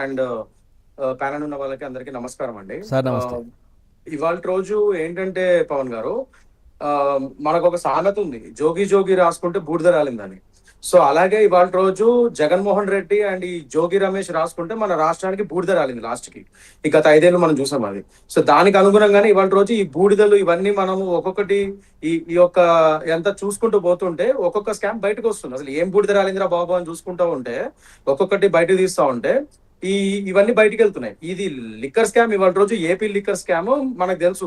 And panel ఉన్న వాళ్ళకి అందరికీ నమస్కారం అండి. సార్ నమస్తే. ఇవాళ రోజు ఏంటంటే పవన్ గారు, ఆ, మనకు ఒక సామెత ఉంది, జోగి జోగి రాసుకుంటే బూడిద రాలిందని. సో అలాగే ఇవాళ రోజు జగన్మోహన్ రెడ్డి అండ్ ఈ జోగి రమేష్ రాసుకుంటే మన రాష్ట్రానికి బూడిద రాలింది లాస్ట్ కి. ఈ గత 5 ఏళ్ళు మనం చూసాం అది. సో దానికి అనుగుణంగానే ఇవాళ రోజు ఈ బూడిదలు ఇవన్నీ మనము ఒక్కొక్కటి ఈ యొక్క ఎంత చూసుకుంటూ పోతుంటే ఒక్కొక్క స్కామ్ బయటకు వస్తుంది. అసలు ఏం బూడిద రాలిందిరా బాబు అని చూసుకుంటూ ఉంటే ఒక్కొక్కటి బయటకు తీస్తా ఉంటే ఇవన్నీ బయటికి వెళ్తున్నాయి. ఇది లిక్కర్ స్కామ్ ఇవాళ రోజు ఏపీ లిక్కర్ స్కామ్ మనకు తెలుసు.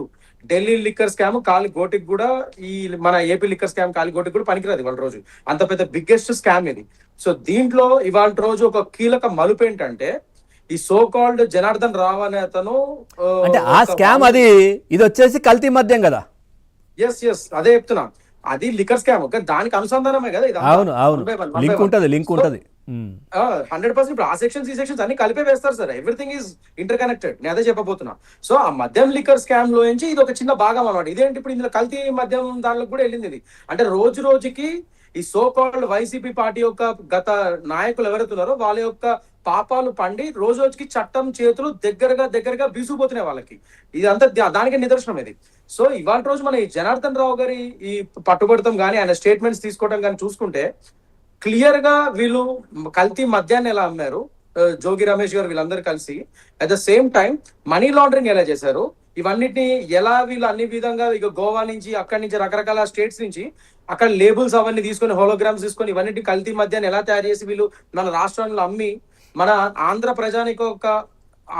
ఢిల్లీ లిక్కర్ స్కామ్ కాలి గోటికి కూడా ఈ మన ఏపీ లిక్కర్ స్కామ్ కాలి గోటికి కూడా పనికిరాదు ఇవాళ రోజు. అంత పెద్ద బిగ్గెస్ట్ స్కామ్ ఇది. సో దీంట్లో ఇవాళ రోజు ఒక కీలక మలుపు ఏంటంటే ఈ సో కాల్డ్ జనార్దన్ రావు అనే అతను అంటే ఆ స్కామ్ అది, ఇది వచ్చేసి కల్తీ మద్యం కదా. ఎస్ అదే చెప్తున్నా, అది లిక్కర్ స్కామ్. దానికి అనుసంధానమే కదా ఇది. అవును అవును, లింక్ ఉంటది. 100% ఇప్పుడు ఆ సెక్షన్స్ ఈ సెక్షన్స్ అన్ని కలిపే వేస్తారు sir. Everything is inter connected. నేను అదే చెప్పబోతున్నా. సో ఆ మద్యం లిక్కర్ స్కామ్ లో నుంచి ఇది ఒక చిన్న భాగం అన్నమాట. ఇదేంటి ఇప్పుడు ఇందులో కల్తీ మద్యం దానిలో కూడా వెళ్ళింది ఇది. అంటే రోజు రోజుకి ఈ సో కాల్డ్ వైసీపీ పార్టీ యొక్క గత నాయకులు ఎవరైతున్నారో వాళ్ళ యొక్క పాపాలు పండి రోజు రోజుకి చట్టం చేతులు దగ్గరగా బీసుకుపోతున్నాయి వాళ్ళకి. ఇదంతా దానికి నిదర్శనం ఇది. సో ఇవాళ రోజు మన ఈ జనార్దన్ రావు గారి ఈ పట్టుబడతాం కానీ ఆయన స్టేట్మెంట్స్ తీసుకోవడం కానీ చూసుకుంటే క్లియర్ గా వీళ్ళు కల్తీ మద్యాన్ని ఎలా అమ్మారు, జోగి రమేష్ గారు వీళ్ళందరూ కలిసి at the same time money laundering ఎలా చేశారు, ఇవన్నిటిని ఎలా వీళ్ళు అన్ని విధంగా ఇక గోవా నుంచి అక్కడి నుంచి రకరకాల స్టేట్స్ నుంచి అక్కడ లేబుల్స్ అవన్నీ తీసుకొని హోలోగ్రామ్స్ తీసుకొని ఇవన్నిటి కల్తీ మద్యాన్ని ఎలా తయారు చేసి వీళ్ళు మన రాష్ట్రంలో అమ్మి మన ఆంధ్ర ప్రజానికి ఒక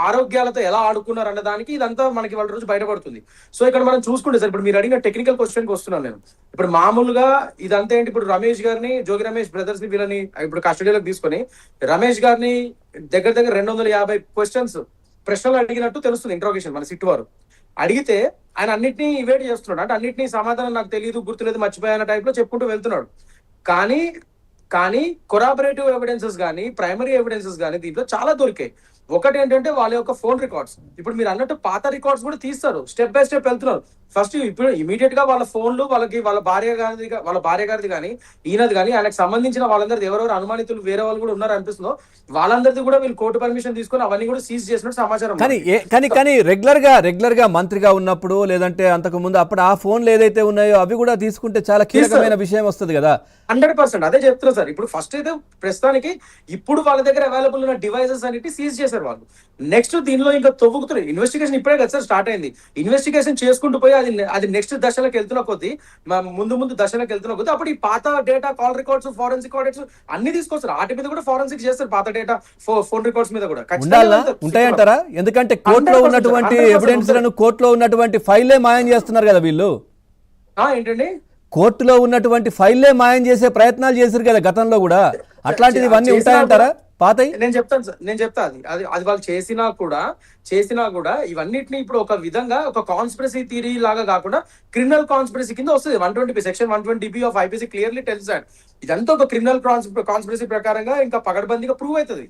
ఆరోగ్యాలతో ఎలా ఆడుకున్నారు అన్న దానికి ఇదంతా మనకి వాళ్ళ రోజు బయటపడుతుంది. సో ఇక్కడ మనం చూసుకుంటే సార్, ఇప్పుడు మీరు అడిగిన టెక్నికల్ క్వశ్చన్కి వస్తున్నాను నేను. ఇప్పుడు మామూలుగా ఇదంతా ఏంటి, ఇప్పుడు రమేష్ గారిని, జోగి రమేష్ బ్రదర్స్ ని వీళ్ళని ఇప్పుడు కస్టడీలోకి తీసుకొని రమేష్ గారిని దగ్గర 250 ప్రశ్నలు అడిగినట్టు తెలుస్తుంది. ఇంట్రోగేషన్ మన సిట్ వారు అడిగితే ఆయన అన్నింటినీ ఇవేట్ చేస్తున్నాడు. అంటే అన్నింటినీ సమాధానం నాకు తెలియదు, గుర్తులేదు, మర్చిపోయాన టైప్ లో చెప్పుకుంటూ వెళ్తున్నాడు. కానీ కొరాబరేటివ్ ఎవిడెన్సెస్ కానీ ప్రైమరీ ఎవిడెన్సెస్ కానీ దీంట్లో చాలా దొరికాయి. ఒకటి ఏంటంటే వాళ్ళ యొక్క ఫోన్ రికార్డ్స్. ఇప్పుడు మీరు అన్నట్టు పాత రికార్డ్స్ కూడా తీస్తారు, స్టెప్ బై స్టెప్ వెళ్తున్నారు. ఫస్ట్ ఇప్పుడు ఇమీడియట్ గా వాళ్ళ ఫోన్లు వాళ్ళ భార్య గారిది కానీ ఈయనది కానీ ఆయనకు సంబంధించిన వాళ్ళందరిది ఎవరెవరు అనుమానితులు వేరే వాళ్ళు కూడా ఉన్నారు అనిపిస్తుందో వాళ్ళందరిది కూడా వీళ్ళు కోర్టు పర్మిషన్ తీసుకొని అవన్నీ కూడా సీజ్ చేసినట్టు సమాచారం. కానీ రెగ్యులర్ గా మంత్రిగా ఉన్నప్పుడు లేదంటే అంతకు ముందు అప్పుడు ఆ ఫోన్లు ఏదైతే ఉన్నాయో అవి కూడా తీసుకుంటే చాలా కీలకమైన విషయం వస్తుంది కదా. 100% అదే చెప్తున్నా సార్. ఇప్పుడు ఫస్ట్ అయితే ప్రస్తుతానికి ఇప్పుడు వాళ్ళ దగ్గర అవైలబుల్ ఉన్న డివైసెస్ అన్నిటి సీజ్ చేశారు వాళ్ళు. నెక్స్ట్ దీనిలో ఇంకా తవ్వుకుతున్నారు. ఇన్వెస్టిగేషన్ ఇప్పుడే కదా సార్ స్టార్ట్ అయింది. ఇన్వెస్టిగేషన్ చేసుకుంటూ పోయి అది నెక్స్ట్ దశలకు వెళ్తున్న కొద్దీ ముందు దశలకు వెళ్తున్న కొద్దీ అప్పుడు ఈ పాత data, call records, forensic audits అన్ని తీసుకొస్తారు. వాటి మీద కూడా ఫోరెన్సిక్ చేస్తారు. పాత డేటా, ఫోన్ రికార్డ్స్ మీద కూడా ఉంటాయంటారా? ఎందుకంటే కోర్టులో ఉన్నటువంటి ఎవిడెన్స్ లను, కోర్టులో ఉన్నటువంటి ఫైల్లే మాయం చేస్తున్నారు కదా వీళ్ళు. ఏంటండి, కోర్టులో ఉన్నటువంటి ఫైల్లే మాయం చేసే ప్రయత్నాలు చేశారు కదా గతంలో కూడా. అట్లాంటిది ఇవన్నీ ఉంటాయంటారా? పాతయి నేను చెప్తా అది వాళ్ళు చేసినా కూడా ఇవన్నిటిని ఇప్పుడు ఒక విధంగా ఒక కాన్స్పిరసీ థియరీ లాగా కాకుండా క్రిమినల్ కాన్స్పిరసీ కింద వస్తుంది. 120 section 120B of IPC clearly tells that ఇదంతా ఒక క్రిమినల్ కాన్స్పిరసీ ప్రకారంగా ఇంకా పగడ్బందీగా ప్రూవ్ అవుతుంది.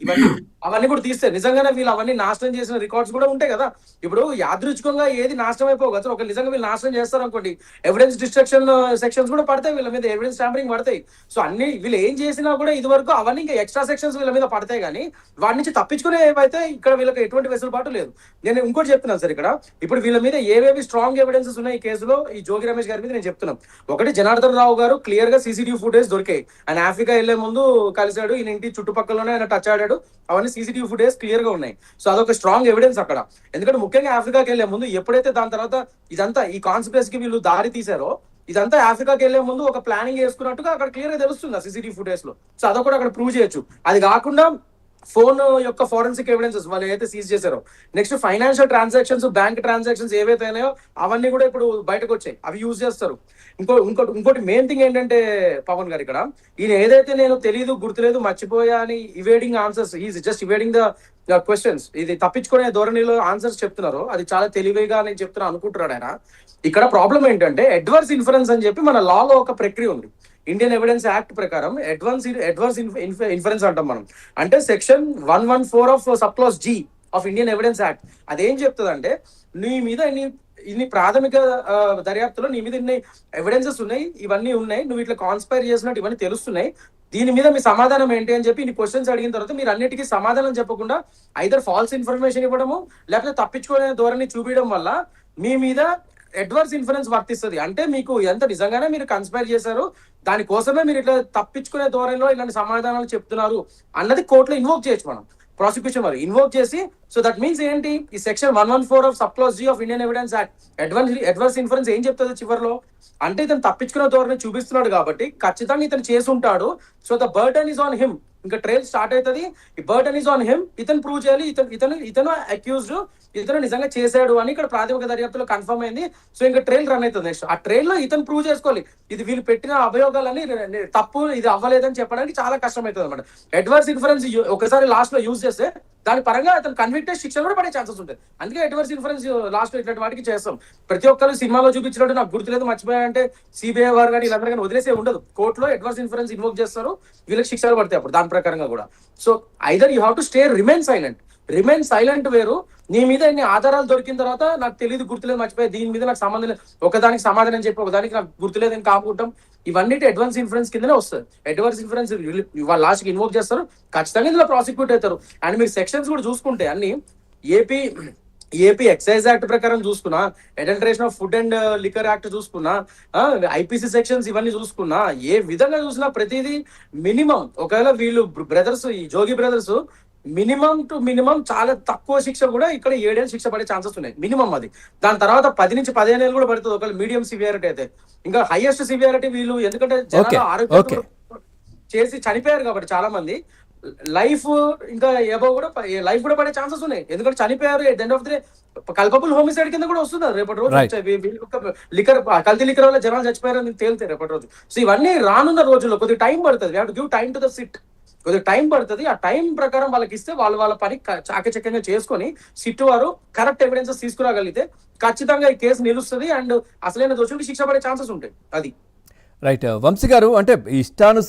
అవన్నీ కూడా తీస్తే నిజంగానే వీళ్ళు అవన్నీ నాశనం చేసిన రికార్డ్స్ కూడా ఉంటాయి కదా. ఇప్పుడు యాదృచ్ఛికంగా ఏది నాశనం అయిపోవు కదా. ఒక నిజంగా వీళ్ళు నాశనం చేస్తారు అనుకోండి, ఎవిడెన్స్ డిస్ట్రక్షన్ సెక్షన్స్ కూడా పడతాయి వీళ్ళ మీద, ఎవిడెన్స్ ట్యాంపరింగ్ పడతాయి. సో అన్ని వీళ్ళు ఏం చేసినా కూడా ఇది వరకు అవన్నీ ఇంకా ఎక్స్ట్రా సెక్షన్స్ వీళ్ళ మీద పడతాయి. కానీ వాటి నుంచి తప్పించుకునే ఏవైతే ఇక్కడ వీళ్ళకి ఎటువంటి వెసులుబాటు లేదు. నేను ఇంకోటి చెప్తున్నాను సార్. ఇక్కడ ఇప్పుడు వీళ్ళ మీద ఏవేవి స్ట్రాంగ్ ఎవిడెన్సెస్ ఉన్నాయి ఈ కేసులో, ఈ జోగి రమేష్ గారి మీద నేను చెప్తున్నాను. ఒకటి, జనార్దన్ రావు గారు క్లియర్ గా CCTV ఫుటేజ్ దొరికాయి. ఆయన ఆఫ్రికా వెళ్లే ముందు కలిశాడు, ఈయన ఇంటి చుట్టుపక్కలనే ఆయన టచ్ ఆడాడు, అవన్నీ CCTV ఫుటేజ్ క్లియర్ గా ఉన్నాయి. సో అదొక స్ట్రాంగ్ ఎవిడెన్స్ అక్కడ. ఎందుకంటే ముఖ్యంగా ఆఫ్రికాకి వెళ్లే ముందు ఎప్పుడైతే దాని తర్వాత ఇదంతా ఈ కాన్స్పిరసీకి వీళ్ళు దారి తీశారో ఇదంతా ఆఫ్రికాకి వెళ్లే ముందు ఒక ప్లానింగ్ చేసుకున్నట్టుగా అక్కడ క్లియర్ గా తెలుస్తుంది ఆ CCTV ఫుటేజ్ లో. సో అదొకటి అక్కడ ప్రూవ్ చేయొచ్చు. అది కాకుండా ఫోన్ యొక్క ఫోరెన్సిక్ ఎవిడెన్సెస్ వాళ్ళు ఏదైతే సీజ్ చేశారో, next financial transactions, bank transactions ఏవైతే ఉన్నాయో అవన్నీ కూడా ఇప్పుడు బయటకు వచ్చాయి, అవి యూజ్ చేస్తారు. ఇంకోటి మెయిన్ థింగ్ ఏంటంటే పవన్ గారు, ఇక్కడ ఈయన ఏదైతే నేను తెలియదు, గుర్తులేదు, మర్చిపోయా అని evading answers, is just evading the questions, ఇది తప్పించుకునే ధోరణిలో ఆన్సర్స్ చెప్తున్నారో అది చాలా తెలివిగా నేను చెప్తున్నా అనుకుంటున్నాడు ఆయన. ఇక్కడ ప్రాబ్లం ఏంటంటే అడ్వర్స్ ఇన్ఫరెన్స్ అని చెప్పి మన లాలో ఒక ప్రక్రియ ఉంది. ఇండియన్ ఎవిడెన్స్ యాక్ట్ ప్రకారం అడ్వర్స్ ఇన్ఫరెన్స్ అంటాం మనం. అంటే section 114 of sub class G of Indian Evidence act అదేం చెప్తుంది అంటే, నీ మీద ఇన్ని ప్రాథమిక దర్యాప్తులో నీ మీద ఇన్ని ఎవిడెన్సెస్ ఉన్నాయి, ఇవన్నీ ఉన్నాయి, నువ్వు ఇట్లా కాన్స్పైర్ చేసినట్టు ఇవన్నీ తెలుస్తున్నాయి, దీని మీద మీ సమాధానం ఏంటి అని చెప్పి ఇన్ని క్వశ్చన్స్ అడిగిన తర్వాత మీరు అన్నిటికీ సమాధానం చెప్పకుండా ఐదర్ ఫాల్స్ ఇన్ఫర్మేషన్ ఇవ్వడము లేకపోతే తప్పించుకునే ధోరణి చూపించడం వల్ల మీ మీద అడ్వర్స్ ఇన్ఫ్లుయెన్స్ వర్తిస్తుంది. అంటే మీకు ఎంత నిజంగానే మీరు కన్స్పైర్ చేశారు, దానికోసమే మీరు ఇట్లా తప్పించుకునే ధోరణిలో ఇలాంటి సమాధానాలు చెప్తున్నారు అన్నది కోర్టులో ఇన్వోక్ చేయొచ్చు మనం, ప్రాసిక్యూషన్ వారు ఇన్వోక్ చేసి. సో దట్ మీన్స్ ఏంటి, ఈ section 114 of sub clause G of Indian Evidence Act adverse inference ఏం చెప్తుంది చివరిలో అంటే, ఇతను తప్పించుకునే ధోరణి చూపిస్తున్నాడు కాబట్టి ఖచ్చితంగా ఇతను చేసి ఉంటాడు. So the burden is on him. ఇంకా ట్రైల్ స్టార్ట్ అవుతుంది, ఈ బర్డన్ ఈజ్ ఆన్ హిమ్. ఇతను ప్రూవ్ చేయాలి, ఇతను అక్యూజ్డ్, ఇతను నిజంగా చేశాడు అని ఇక్కడ ప్రాథమిక దర్యాప్తులో కన్ఫర్మ్ అయింది. సో ఇంకా ట్రైల్ రన్ అవుతుంది. నెక్స్ట్ ఆ ట్రైల్ లో ఇతను ప్రూవ్ చేసుకోవాలి ఇది వీళ్ళు పెట్టిన అభియోగాలని తప్పు, ఇది అవ్వలేదని చెప్పడానికి చాలా కష్టం అవుతుంది అనమాట. అడ్వర్స్ ఇన్ఫరెన్స్ ఒకసారి లాస్ట్ లో యూజ్ చేస్తే దాని పరంగా అతను కన్విక్టెడ్ శిక్ష కూడా పడే ఛాన్సెస్ ఉంటుంది. అందుకే అడ్వర్స్ ఇన్ఫరెన్స్ లాస్ట్ లో ఇట్లాంటి వాటికి చేస్తాం. ప్రతి ఒక్కరు సినిమాలో చూపించినట్టు నాకు గుర్తులేదు మర్చిపోయారంటే సిబిఐ వారు కానీ వీళ్ళందరూ కానీ వదిలేసే ఉండదు. కోర్టులో అడ్వర్స్ ఇన్ఫరెన్స్ ఇన్వోక్ చేస్తారు, వీళ్ళకి శిక్షలు పడతాయి అప్పుడు దాని ప్రకారంగా కూడా. So either you have to stay remain silent వేరు. నీ మీద ఇన్ని ఆధారాలు దొరికిన తర్వాత నాకు తెలియదు, గుర్తులేదు, మర్చిపోయి, దీని మీద నాకు సంబంధం లేదు, ఒకదానికి సమాధానం చెప్పి ఒకదానికి నాకు గుర్తులేదు అని కాకుంటాం, ఇవన్నీ అడ్వాన్స్ ఇన్ఫరెన్స్ కిందనే వస్తుంది. అడ్వాన్స్ ఇన్ఫరెన్స్ వాళ్ళ లాస్ట్కి ఇన్వోక్ చేస్తారు, ఖచ్చితంగా ఇందులో ప్రాసిక్యూట్ అవుతారు. అండ్ మీరు సెక్షన్స్ కూడా చూసుకుంటే అన్ని ఏపీ ఎక్సైజ్ యాక్ట్ ప్రకారం చూసుకున్నా, adulteration of food and liquor act చూసుకున్నా, ఐపీసీ సెక్షన్స్ ఇవన్నీ చూసుకున్నా, ఏ విధంగా చూసినా ప్రతిదీ మినిమం, ఒకవేళ వీళ్ళు బ్రదర్స్, ఈ జోగి బ్రదర్స్ మినిమం టు మినిమం చాలా తక్కువ శిక్ష కూడా ఇక్కడ 7 ఏళ్ళు శిక్ష పడే ఛాన్సెస్ ఉన్నాయి మినిమం. అది దాని తర్వాత 10 నుంచి 15 ఏళ్ళు కూడా పడుతుంది ఒకవేళ మీడియం సివియారిటీ అయితే. ఇంకా హైయెస్ట్ సివియారిటీ వీళ్ళు ఎందుకంటే జనాల ఆరోగ్యం చేసి చనిపోయారు కాబట్టి చాలా మంది లైఫ్ ఇంకా ఏవో కూడా లైఫ్ కూడా పడే ఛాన్సెస్ ఉన్నాయి. ఎందుకంటే చనిపోయారు, at end of the day culpable homicide కింద కూడా వస్తున్నారు రేపటి రోజు. లిక్కర్ కల్తీ లిక్కర్ వల్ల జనాలు చచ్చిపోయారని తేలితే రేపటి రోజు. సో ఇవన్నీ రానున్న రోజుల్లో కొద్దిగా టైం పడుతుంది. We have to give time to the SIT. కొద్దిగా టైం పడుతుంది. ఆ టైం ప్రకారం వాళ్ళకి ఇస్తే వాళ్ళ పని చాకచక్యంగా చేసుకొని సిట్ వారు కరెక్ట్ ఎవిడెన్సెస్ తీసుకురాగలిగితే ఖచ్చితంగా ఈ కేసు నిలుస్తుంది అండ్ అసలైన దోషులకు శిక్ష పడే ఛాన్సెస్ ఉంటాయి. అది రైట్. వంశీ గారు, అంటే ఇష్టానుసారం